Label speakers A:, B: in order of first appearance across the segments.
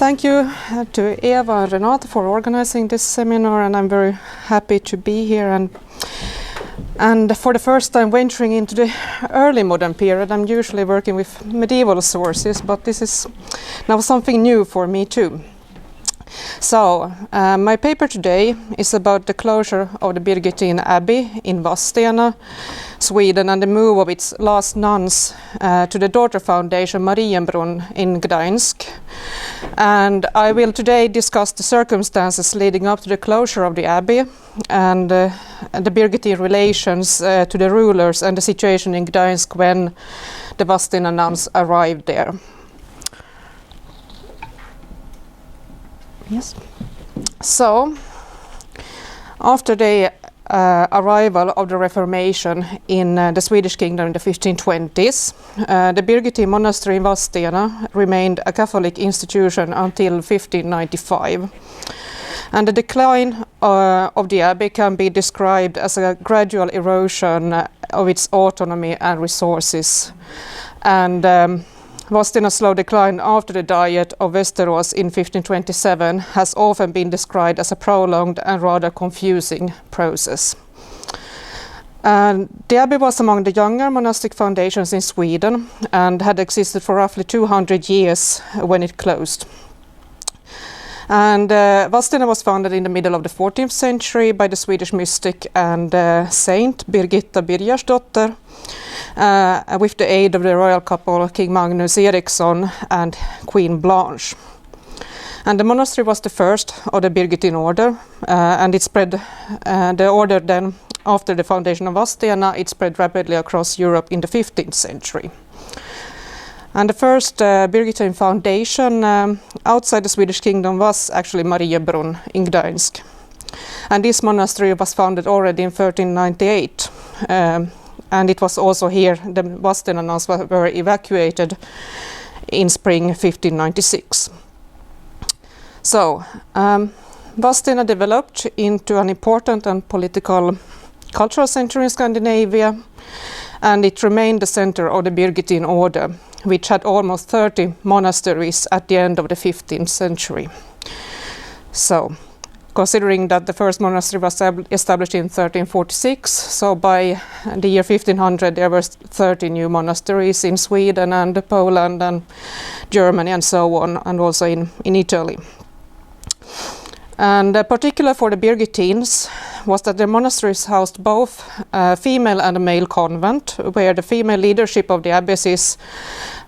A: Thank you to Eva and Renate for organizing this seminar, and I'm very happy to be here and for the first time venturing into the early modern period. I'm usually working with medieval sources, but this is now something new for me too. So, my paper today is about the closure of the Birgittine Abbey in Vadstena, Sweden, and the move of its last nuns to the daughter foundation Marienbrunn in Gdańsk. And I will today discuss the circumstances leading up to the closure of the abbey and the Birgittine relations to the rulers and the situation in Gdańsk when the Vadstena nuns arrived there. Yes. So, after the arrival of the Reformation in the Swedish kingdom in the 1520s, the Birgittine monastery in Vadstena remained a Catholic institution until 1595. And the decline of the abbey can be described as a gradual erosion of its autonomy and resources. And Vadstena's slow decline after the Diet of Västerås in 1527 has often been described as a prolonged and rather confusing process. The abbey was among the younger monastic foundations in Sweden and had existed for roughly 200 years when it closed. And Vadstena was founded in the middle of the 14th century by the Swedish mystic and saint Birgitta Birgersdotter, with the aid of the royal couple King Magnus Eriksson and Queen Blanche. And the monastery was the first of the Birgittine order, and it spread the order then after the foundation of Vadstena. It spread rapidly across Europe in the 15th century. And the first Birgittine foundation outside the Swedish kingdom was actually Marienbrunn in Gdańsk. And this monastery was founded already in 1398. And it was also here the Vadstena nuns were evacuated in spring 1596. So, Vadstena developed into an important and political cultural center in Scandinavia, and it remained the center of the Birgittine order, which had almost 30 monasteries at the end of the 15th century. So, considering that the first monastery was established in 1346, so by the year 1500 there were 30 new monasteries in Sweden and Poland and Germany and so on, and also in Italy. And particular for the Birgittines was that the monasteries housed both a female and a male convent, where the female leadership of the abbesses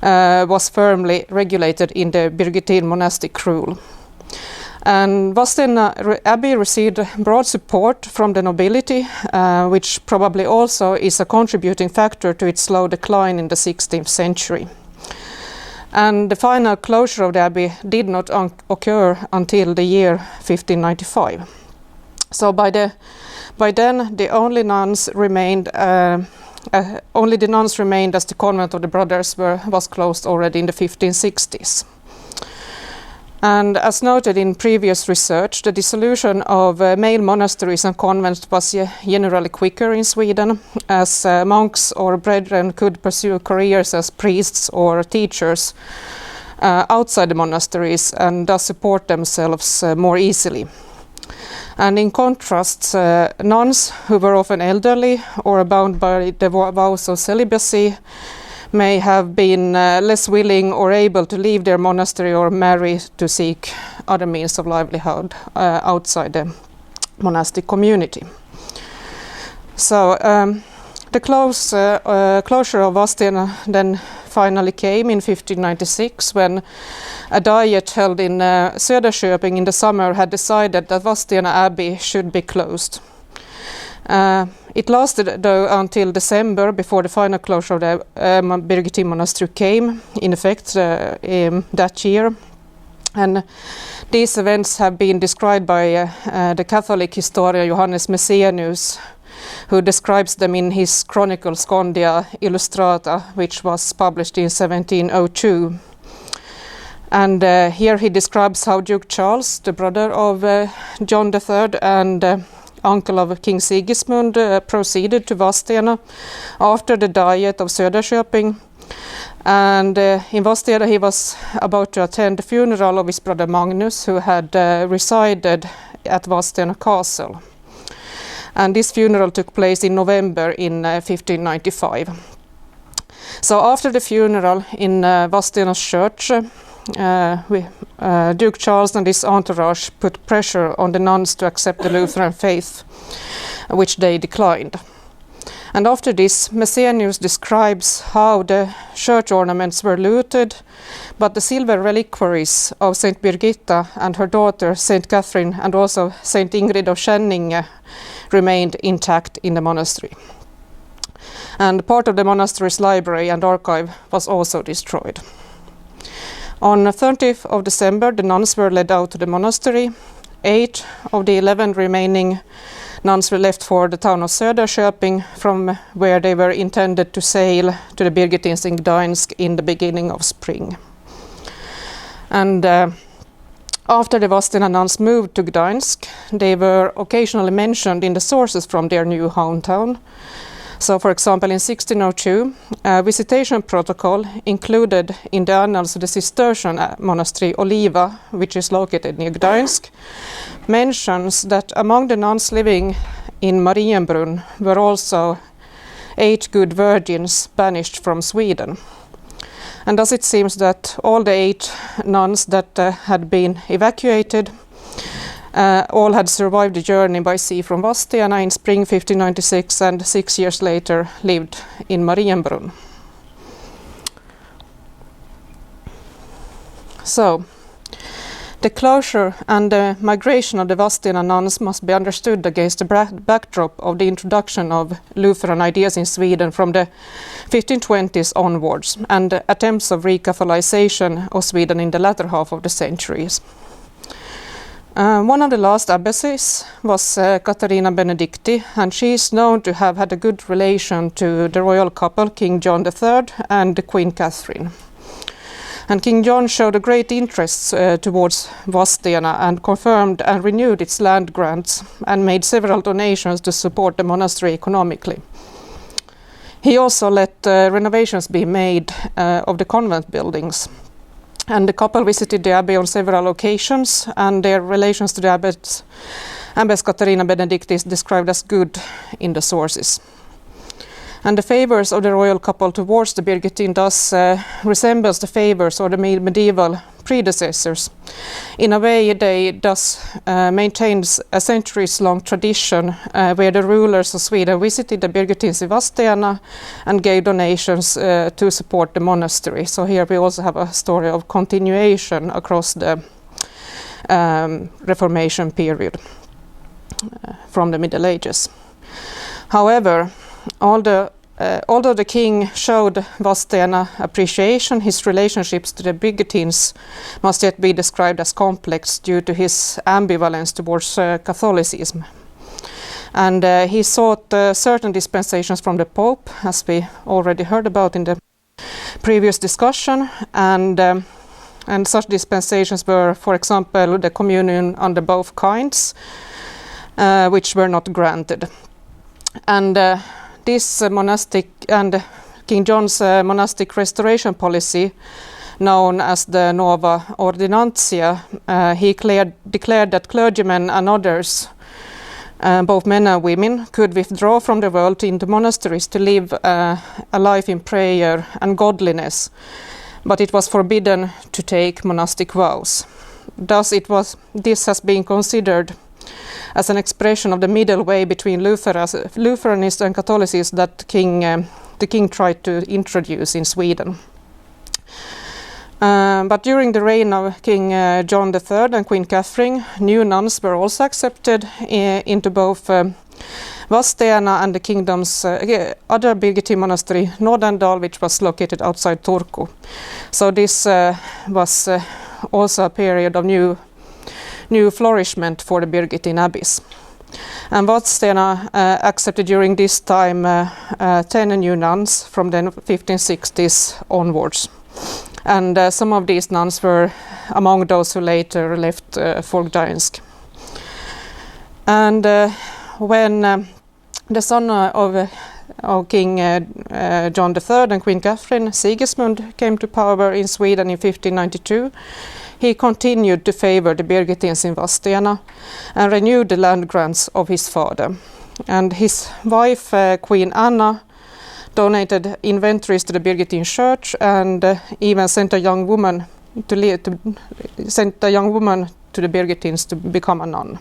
A: was firmly regulated in the Birgittine monastic rule. And Vadstena Abbey received broad support from the nobility, which probably also is a contributing factor to its slow decline in the 16th century. And the final closure of the abbey did not occur until the year 1595. So by then the only nuns remained as the convent of the brothers was closed already in the 1560s. And as noted in previous research, the dissolution of male monasteries and convents was generally quicker in Sweden, as monks or brethren could pursue careers as priests or teachers outside the monasteries and thus support themselves more easily. And in contrast, nuns who were often elderly or bound by the vows of celibacy may have been less willing or able to leave their monastery or marry to seek other means of livelihood outside the monastic community. So the closure of Vadstena then finally came in 1596, when a diet held in Söderköping in the summer had decided that Vadstena Abbey should be closed. It lasted though until December before the final closure of the Birgittine monastery came in effect that year. And these events have been described by the Catholic historian Johannes Messenius, who describes them in his chronicle Scondia Illustrata, which was published in 1702. And here he describes how Duke Charles, the brother of John III and uncle of King Sigismund, proceeded to Vadstena after the Diet of Söderköping, And in Vadstena he was about to attend the funeral of his brother Magnus, who had resided at Vadstena Castle. And this funeral took place in November in 1595. So after the funeral in Vadstena's church, Duke Charles and his entourage put pressure on the nuns to accept the Lutheran faith, which they declined. And after this, Messenius describes how the church ornaments were looted, but the silver reliquaries of Saint Birgitta and her daughter Saint Catherine and also Saint Ingrid of Skänninge remained intact in the monastery. And part of the monastery's library and archive was also destroyed. On 30th of December, the nuns were led out to the monastery. 8 of the 11 remaining nuns were left for the town of Söderköping, from where they were intended to sail to the Birgittines in Gdańsk in the beginning of spring. And after the Vadstena nuns moved to Gdańsk, they were occasionally mentioned in the sources from their new hometown. So, for example, in 1602, a visitation protocol included in the annals of the Cistercian monastery Oliva, which is located near Gdańsk, mentions that among the nuns living in Marienbrunn were also 8 good virgins banished from Sweden. And thus it seems that all the 8 nuns that had been evacuated all had survived the journey by sea from Vadstena in spring 1596 and 6 years later lived in Marienbrunn. So, the closure and the migration of the Vadstena nuns must be understood against the backdrop of the introduction of Lutheran ideas in Sweden from the 1520s onwards and attempts of recatholicization of Sweden in the latter half of the centuries. One of the last abbesses was Katarina Benedicti, and she is known to have had a good relation to the royal couple, King John III and Queen Catherine. And King John showed a great interest towards Vadstena and confirmed and renewed its land grants and made several donations to support the monastery economically. He also let renovations be made of the convent buildings. And the couple visited the abbey on several occasions, and their relations to the abbess Katarina Benedicti is described as good in the sources. And the favors of the royal couple towards the Birgittine thus resembles the favors of the medieval predecessors. In a way, they thus maintains a centuries-long tradition where the rulers of Sweden visited the Birgittines in Vadstena and gave donations to support the monastery. So here we also have a story of continuation across the Reformation period from the Middle Ages. However, although the king showed Vadstena appreciation, his relationships to the Birgittines must yet be described as complex due to his ambivalence towards Catholicism. And he sought certain dispensations from the Pope, as we already heard about in the previous discussion, and such dispensations were, for example, the communion under both kinds, which were not granted. And this monastic and King John's monastic restoration policy, known as the Nova Ordinantia, he declared that clergymen and others, both men and women, could withdraw from the world into monasteries to live a life in prayer and godliness, but it was forbidden to take monastic vows. Thus this has been considered as an expression of the middle way between Lutheranism and Catholicism that the king tried to introduce in Sweden. But during the reign of King John III and Queen Catherine, new nuns were also accepted into both Vadstena and the kingdom's other Birgittine monastery, Nordendal, which was located outside Turku. So this was also a period of new flourishment for the Birgittine abbeys. And Vadstena accepted during this time 10 new nuns from the 1560s onwards. And some of these nuns were among those who later left for Gdańsk. And when the son of of King John III and Queen Catherine, Sigismund, came to power in Sweden in 1592, he continued to favor the Birgittines in Vadstena and renewed the land grants of his father. And his wife, Queen Anna, donated inventories to the Birgittine church and even sent a young woman to the Birgittines to become a nun.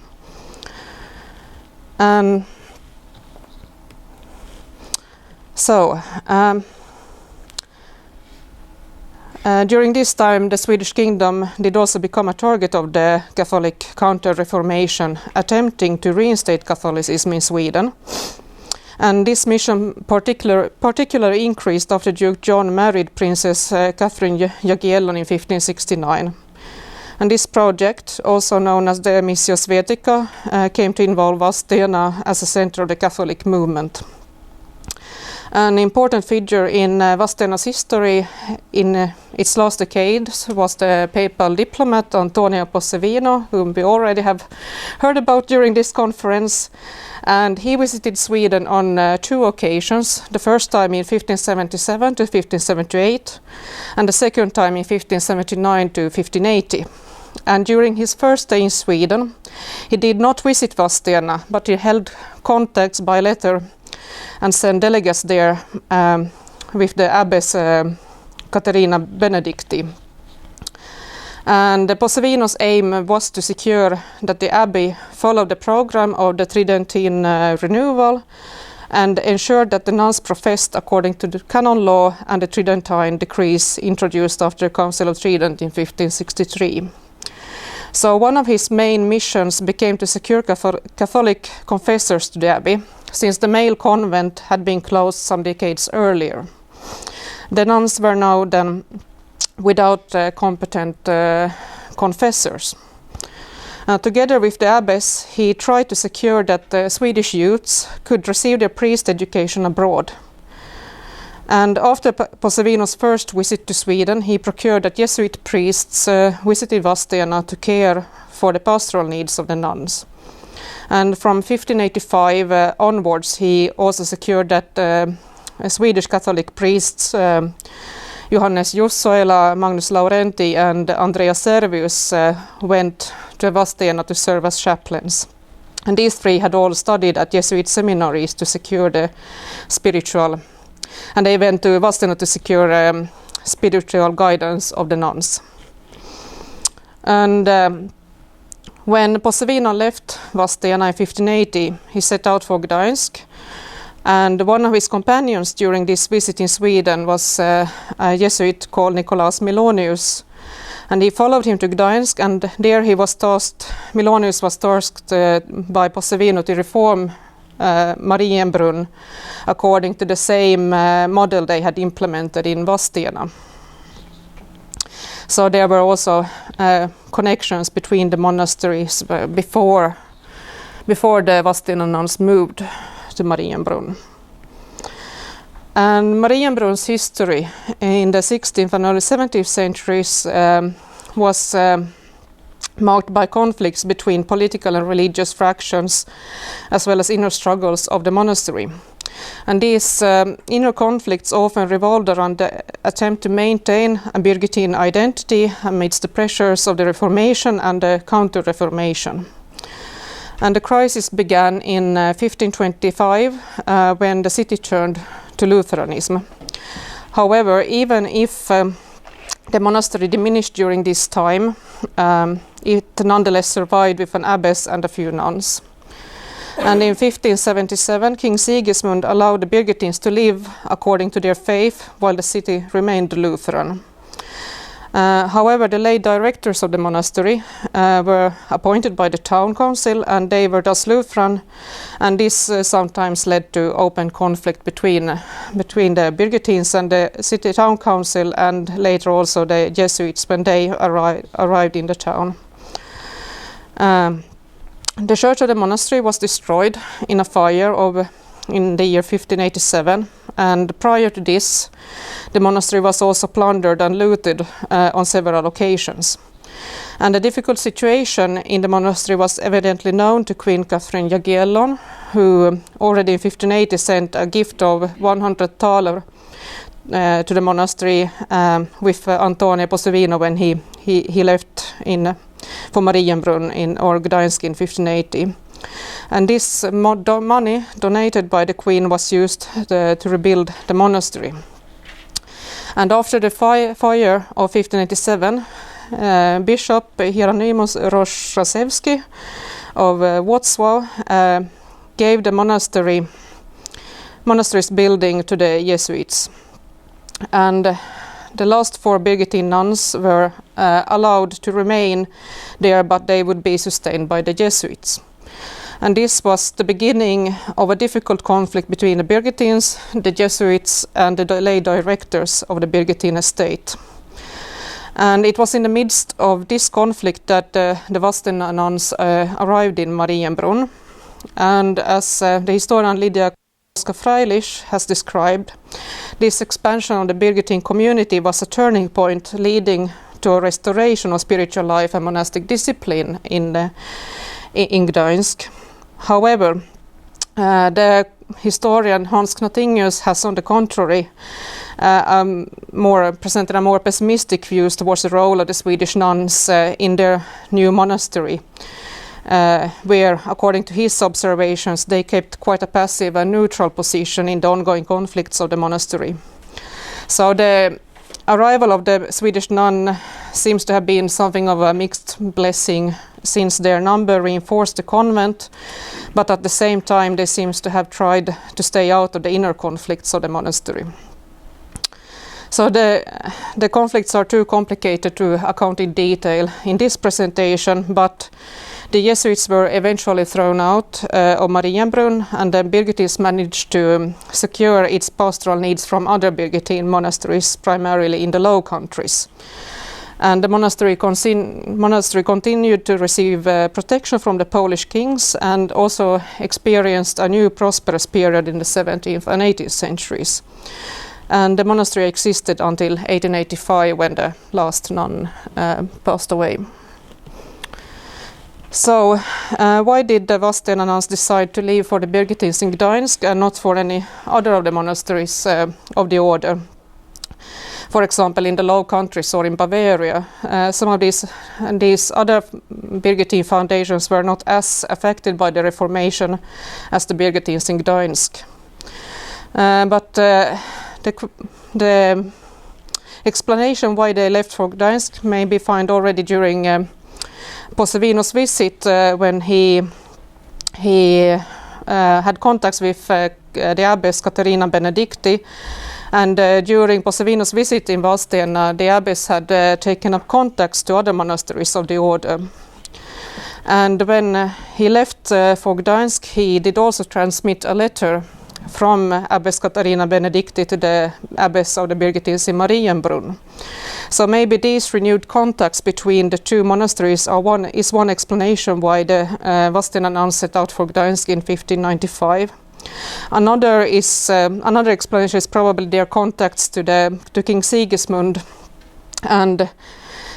A: And during this time, the Swedish kingdom did also become a target of the Catholic Counter-Reformation, attempting to reinstate Catholicism in Sweden. And this mission particularly increased after Duke John married Princess Catherine Jagiellon in 1569. And this project, also known as the Missio Svetica, came to involve Vadstena as a center of the Catholic movement. An important figure in Vadstena's history in its last decades was the papal diplomat Antonio Possevino, whom we already have heard about during this conference. And he visited Sweden on 2 occasions, the first time in 1577 to 1578, and the second time in 1579 to 1580. And during his first stay in Sweden, he did not visit Vadstena, but he held contacts by letter and sent delegates there with the abbess Caterina Benedicti. And Possevino's aim was to secure that the abbey followed the program of the Tridentine renewal and ensured that the nuns professed according to the canon law and the Tridentine decrees introduced after the Council of Trident in 1563. So one of his main missions became to secure Catholic confessors to the abbey, since the male convent had been closed some decades earlier. The nuns were now then without competent confessors. Together with the abbess, he tried to secure that the Swedish youths could receive their priest education abroad. And after Possevino's first visit to Sweden, he procured that Jesuit priests visited Vadstena to care for the pastoral needs of the nuns. And from 1585 onwards, he also secured that Swedish Catholic priests Johannes Jussoela, Magnus Laurenti and Andreas Servius went to Vadstena to serve as chaplains. And these 3 had all studied at Jesuit seminaries to secure the spiritual, and they went to Vadstena to secure spiritual guidance of the nuns. And when Possevino left Vadstena in 1580, he set out for Gdańsk. And one of his companions during this visit in Sweden was a Jesuit called Nicolaus Milonius. And he followed him to Gdańsk, and there Milonius was tasked by Possevino to reform Marienbrunn according to the same model they had implemented in Vadstena. So there were also connections between the monasteries before the Vadstena nuns moved to Marienbrunn. And Marienbrunn's history in the 16th and early 17th centuries was marked by conflicts between political and religious fractions, as well as inner struggles of the monastery. And these inner conflicts often revolved around the attempt to maintain a Birgittine identity amidst the pressures of the Reformation and the Counter-Reformation. And the crisis began in 1525 when the city turned to Lutheranism. However, even if the monastery diminished during this time, it nonetheless survived with an abbess and a few nuns. And in 1577, King Sigismund allowed the Birgittines to live according to their faith, while the city remained Lutheran. However, the lay directors of the monastery were appointed by the town council, and they were thus Lutheran, and this sometimes led to open conflict between the Birgittines and the city town council, and later also the Jesuits when they arrived in the town. The church of the monastery was destroyed in a fire in the year 1587, and prior to this, the monastery was also plundered and looted on several occasions. And the difficult situation in the monastery was evidently known to Queen Catherine Jagiellon, who already in 1580 sent a gift of 100 thaler to the monastery with Antonio Posevino when he left for Marienbrunn or Gdańsk in 1580. And this money donated by the Queen was used to rebuild the monastery. And after the fire of 1587, Bishop Hieronymus Roszczewski of Wrocław gave the monastery's building to the Jesuits. And the last 4 Birgittine nuns were allowed to remain there, but they would be sustained by the Jesuits. And this was the beginning of a difficult conflict between the Birgittines, the Jesuits, and the lay directors of the Birgittine estate. And it was in the midst of this conflict that the Vadstena nuns arrived in Marienbrunn. And as the historian Lydia Freilich has described, this expansion of the Birgittine community was a turning point leading to a restoration of spiritual life and monastic discipline in Gdańsk. However, the historian Hans Knatingius has, on the contrary, presented a more pessimistic views towards the role of the Swedish nuns in their new monastery, where, according to his observations, they kept quite a passive and neutral position in the ongoing conflicts of the monastery. So the arrival of the Swedish nun seems to have been something of a mixed blessing, since their number reinforced the convent, but at the same time they seem to have tried to stay out of the inner conflicts of the monastery. So the conflicts are too complicated to account in detail in this presentation, but the Jesuits were eventually thrown out of Marienbrunn, and the Birgittines managed to secure its pastoral needs from other Birgittine monasteries, primarily in the Low Countries. And the monastery continued to receive protection from the Polish kings, and also experienced a new prosperous period in the 17th and 18th centuries. And the monastery existed until 1885, when the last nun passed away. So, why did the Vadstena nuns decide to leave for the Birgittines in Gdańsk and not for any other of the monasteries of the order? For example, in the Low Countries or in Bavaria, some of these other Birgittine foundations were not as affected by the Reformation as the Birgittines in Gdańsk. But the explanation why they left for Gdańsk may be found already during Posevino's visit, when he had contacts with the abbess Caterina Benedicti, and during Posevino's visit in Vadstena, the abbess had taken up contacts to other monasteries of the order. And when he left for Gdańsk, he did also transmit a letter from Abbess Caterina Benedicti to the abbess of the Birgittines in Marienbrunn. So maybe these renewed contacts between the two monasteries is one explanation why the Vadstena nuns set out for Gdańsk in 1595. Another explanation is probably their contacts to King Sigismund, and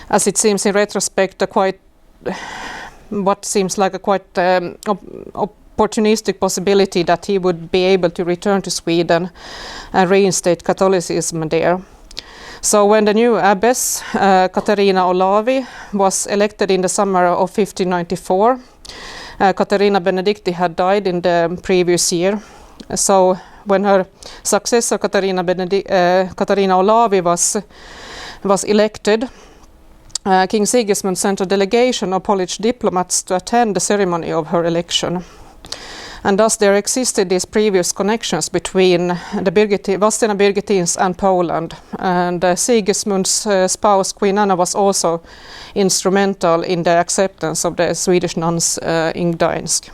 A: as it seems in retrospect, what seems like a quite opportunistic possibility that he would be able to return to Sweden and reinstate Catholicism there. So when the new abbess, Katarina Olavi, was elected in the summer of 1594, Caterina Benedicti had died in the previous year. So when her successor, Katarina Olavi, was elected, King Sigismund sent a delegation of Polish diplomats to attend the ceremony of her election. And thus there existed these previous connections between the Vadstena Birgittines and Poland. And Sigismund's spouse, Queen Anna, was also instrumental in the acceptance of the Swedish nuns in Gdańsk.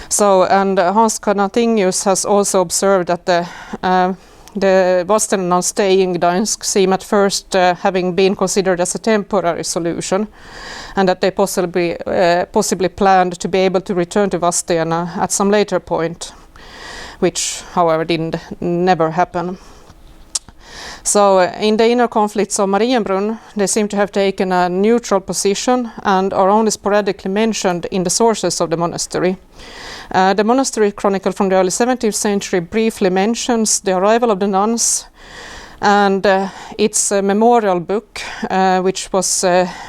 A: So, and Hans Knatingius has also observed that the Vadstena nuns stay in Gdańsk seem at first having been considered as a temporary solution, and that they possibly planned to be able to return to Vadstena at some later point, which, however, never happen. So in the inner conflicts of Marienbrunn, they seem to have taken a neutral position and are only sporadically mentioned in the sources of the monastery. The monastery chronicle from the early 17th century briefly mentions the arrival of the nuns, and its memorial book, which was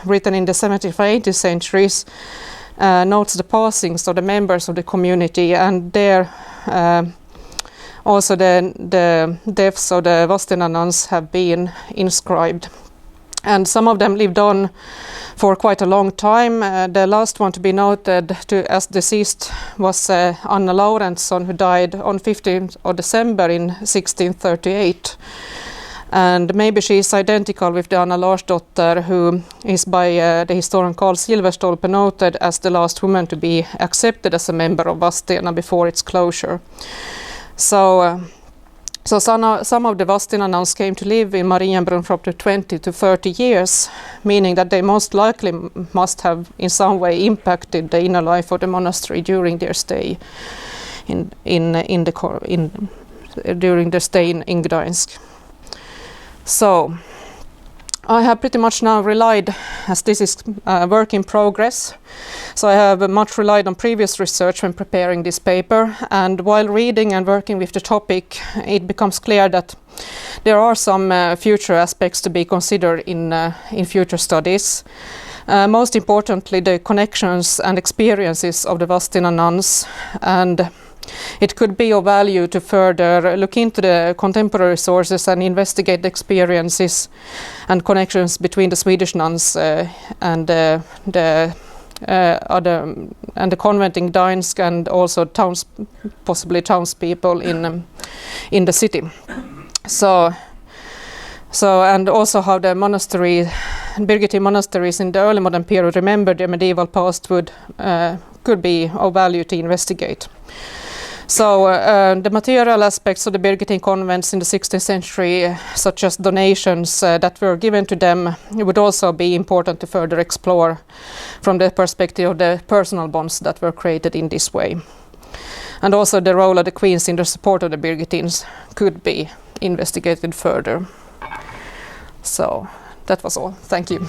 A: written in the 17th and 18th centuries, notes the passings of the members of the community, and there also the deaths of the Vadstena nuns have been inscribed. And some of them lived on for quite a long time. The last one to be noted as deceased was Anna Laurentsson, who died on 15th of December in 1638. And maybe she is identical with the Anna Larsdotter, who is by the historian Carl Silverstolpe noted as the last woman to be accepted as a member of Vadstena before its closure. So some of the Vadstena nuns came to live in Marienbrunn for up to 20 to 30 years, meaning that they most likely must have in some way impacted the inner life of the monastery during their stay during their stay in Gdańsk. So I have pretty much now relied, as this is work in progress, so I have much relied on previous research when preparing this paper, and while reading and working with the topic, it becomes clear that there are some future aspects to be considered in future studies. Most importantly, the connections and experiences of the Vadstena nuns, and it could be of value to further look into the contemporary sources and investigate the experiences and connections between the Swedish nuns and the convent in Gdańsk, and also possibly townspeople in the city. So and also how the Birgittine monasteries in the early modern period remembered their medieval past could be of value to investigate. So the material aspects of the Birgittine convents in the 16th century, such as donations that were given to them, would also be important to further explore from the perspective of the personal bonds that were created in this way. And also the role of the queens in the support of the Birgittines could be investigated further. So that was all. Thank you.